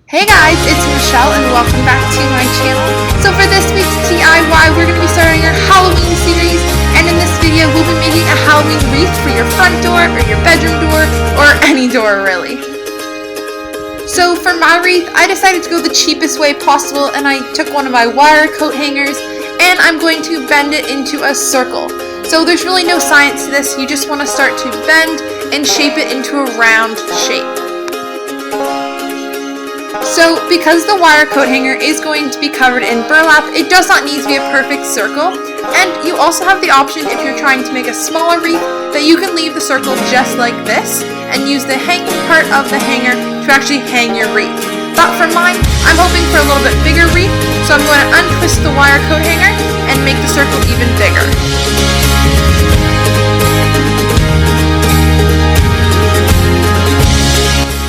Hey guys, it's Michelle and welcome back to my channel. So for this week's DIY, we're going to be starting our Halloween series, and in this video we'll be making a Halloween wreath for your front door or your bedroom door or any door really. So for my wreath, I decided to go the cheapest way possible, and I took one of my wire coat hangers and I'm going to bend it into a circle. So there's really no science to this, you just want to start to bend and shape it into a round shape. So because the wire coat hanger is going to be covered in burlap, it does not need to be a perfect circle, and you also have the option, if you're trying to make a smaller wreath, that you can leave the circle just like this and use the hanging part of the hanger to actually hang your wreath. But for mine, I'm hoping for a little bit bigger wreath, so I'm going to untwist the wire coat hanger and make the circle even bigger.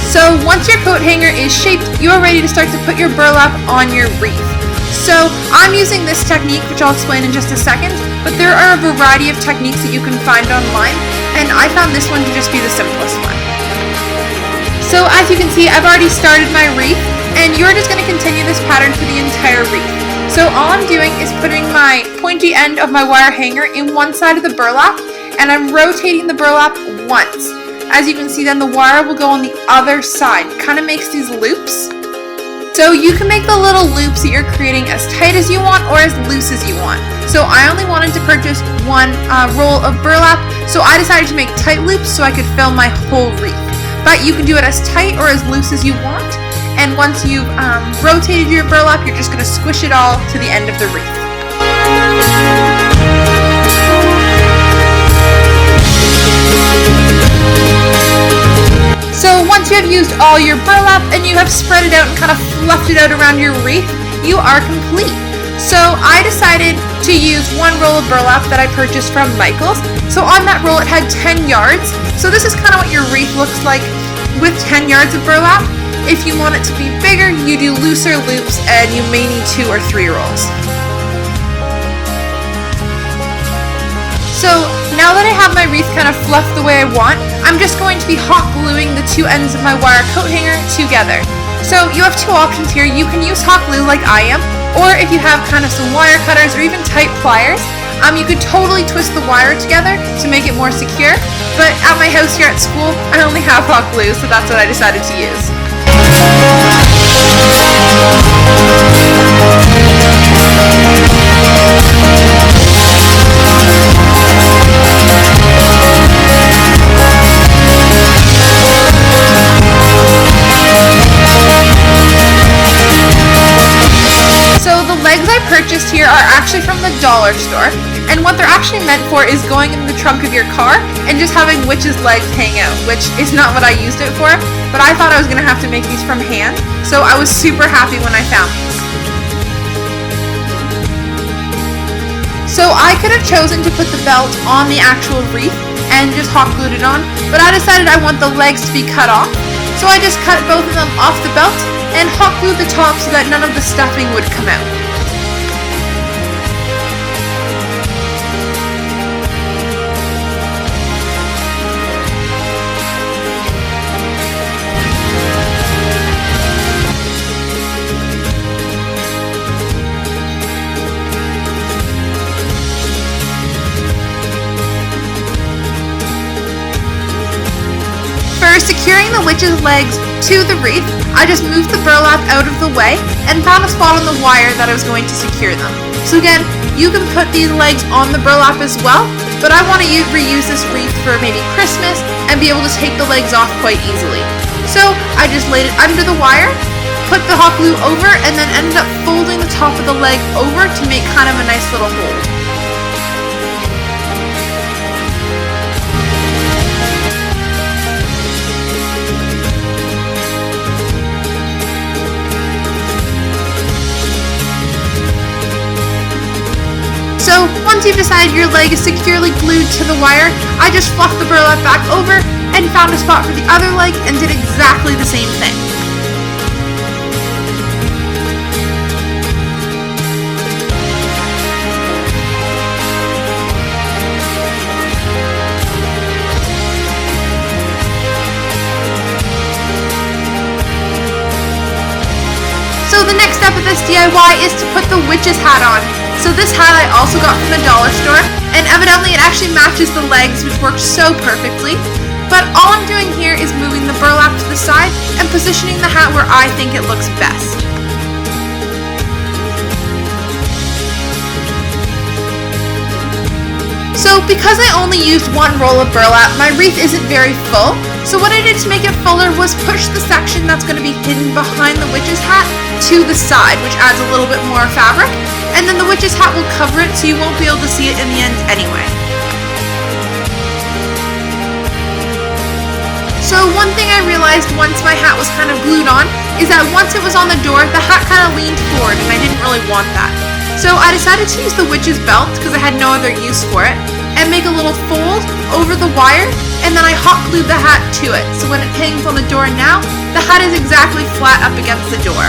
So once your coat hanger is shaped, you are ready to start to put your burlap on your wreath. So I'm using this technique, which I'll explain in just a second, but there are a variety of techniques that you can find online, and I found this one to just be the simplest one. So as you can see, I've already started my wreath, and you're just going to continue this pattern for the entire wreath. So all I'm doing is putting my pointy end of my wire hanger in one side of the burlap, and I'm rotating the burlap once. As you can see, then the wire will go on the other side. Kind of makes these loops. So you can make the little loops that you're creating as tight as you want or as loose as you want. So I only wanted to purchase one roll of burlap, so I decided to make tight loops so I could fill my whole wreath. But you can do it as tight or as loose as you want. And once you've rotated your burlap, you're just going to squish it all to the end of the wreath. So once you have used all your burlap and you have spread it out and kind of fluffed it out around your wreath, you are complete. So I decided to use one roll of burlap that I purchased from Michael's. So on that roll it had 10 yards. So this is kind of what your wreath looks like with 10 yards of burlap. If you want it to be bigger, you do looser loops and you may need 2 or 3 rolls. So now that I have my wreath kind of fluffed the way I want, I'm just going to be hot gluing the two ends of my wire coat hanger together. So you have two options here. You can use hot glue like I am, or if you have kind of some wire cutters or even tight pliers, you could totally twist the wire together to make it more secure. But at my house here at school, I only have hot glue, so that's what I decided to use. Purchased here are actually from the dollar store, and what they're actually meant for is going in the trunk of your car and just having witches' legs hang out, which is not what I used it for, but I thought I was going to have to make these from hand, so I was super happy when I found these. So I could have chosen to put the belt on the actual wreath and just hot glued it on, but I decided I want the legs to be cut off, so I just cut both of them off the belt and hot glued the top so that none of the stuffing would come out. Securing the witch's legs to the wreath, I just moved the burlap out of the way and found a spot on the wire that I was going to secure them. So again, you can put these legs on the burlap as well, but I want to reuse this wreath for maybe Christmas and be able to take the legs off quite easily. So I just laid it under the wire, put the hot glue over, and then ended up folding the top of the leg over to make kind of a nice little hold. So once you've decided your leg is securely glued to the wire, I just fluffed the burlap back over and found a spot for the other leg and did exactly the same thing. DIY is to put the witch's hat on. So this hat I also got from the dollar store, and evidently it actually matches the legs, which works so perfectly. But all I'm doing here is moving the burlap to the side and positioning the hat where I think it looks best. So because I only used one roll of burlap, my wreath isn't very full. So what I did to make it fuller was push the section that's going to be hidden behind the witch's hat to the side, which adds a little bit more fabric. And then the witch's hat will cover it, so you won't be able to see it in the end anyway. So one thing I realized once my hat was kind of glued on is that once it was on the door, the hat kind of leaned forward, and I didn't really want that. So I decided to use the witch's belt because I had no other use for it, and make a little fold over the wire, and then I hot glued the hat to it. So when it hangs on the door now, the hat is exactly flat up against the door.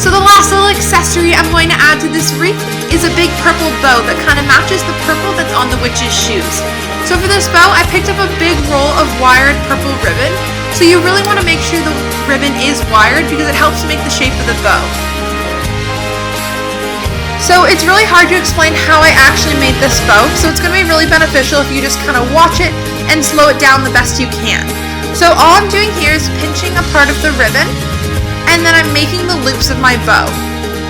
So the last little accessory I'm going to add to this wreath is a big purple bow that kind of matches the purple that's on the witch's shoes. So for this bow, I picked up a big roll of wired purple ribbon. So you really want to make sure the ribbon is wired because it helps make the shape of the bow. So it's really hard to explain how I actually made this bow, so it's going to be really beneficial if you just kind of watch it and slow it down the best you can. So all I'm doing here is pinching a part of the ribbon, and then I'm making the loops of my bow.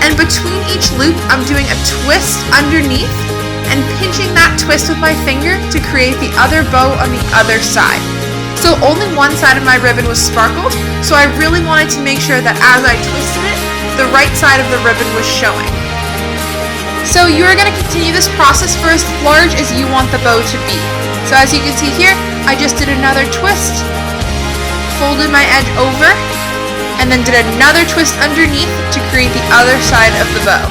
And between each loop, I'm doing a twist underneath, and pinching that twist with my finger to create the other bow on the other side. So only one side of my ribbon was sparkled, so I really wanted to make sure that as I twisted it, the right side of the ribbon was showing. So you are going to continue this process for as large as you want the bow to be. So as you can see here, I just did another twist, folded my edge over, and then did another twist underneath to create the other side of the bow.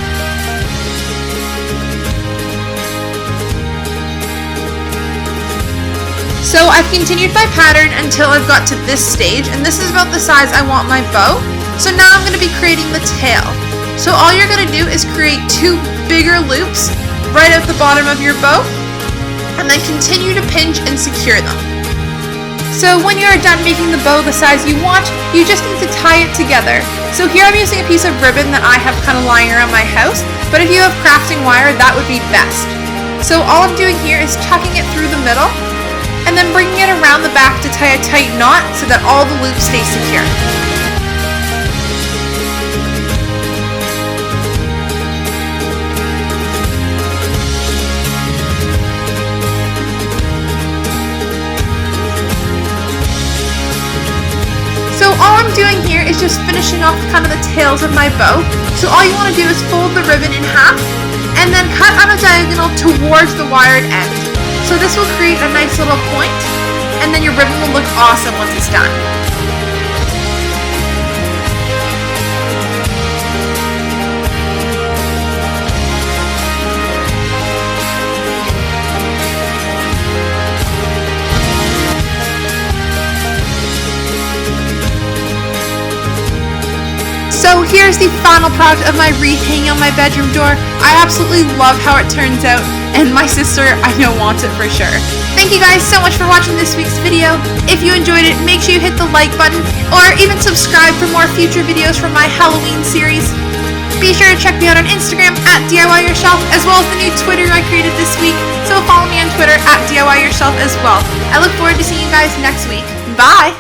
So I've continued my pattern until I've got to this stage, and this is about the size I want my bow. So now I'm going to be creating the tail. So all you're going to do is create 2 bigger loops right at the bottom of your bow, and then continue to pinch and secure them. So when you are done making the bow the size you want, you just need to tie it together. So here I'm using a piece of ribbon that I have kind of lying around my house, but if you have crafting wire, that would be best. So all I'm doing here is tucking it through the middle, and then bringing it around the back to tie a tight knot so that all the loops stay secure. So all I'm doing here is just finishing off kind of the tails of my bow. So all you want to do is fold the ribbon in half, and then cut on a diagonal towards the wired end. So this will create a nice little point, and then your ribbon will look awesome once it's done. So here's the final product of my wreath hanging on my bedroom door. I absolutely love how it turns out, and my sister, I know, wants it for sure. Thank you guys so much for watching this week's video. If you enjoyed it, make sure you hit the like button, or even subscribe for more future videos from my Halloween series. Be sure to check me out on Instagram at diyourchellef, as well as the new Twitter I created this week, so follow me on Twitter at diyourchellef as well. I look forward to seeing you guys next week. Bye!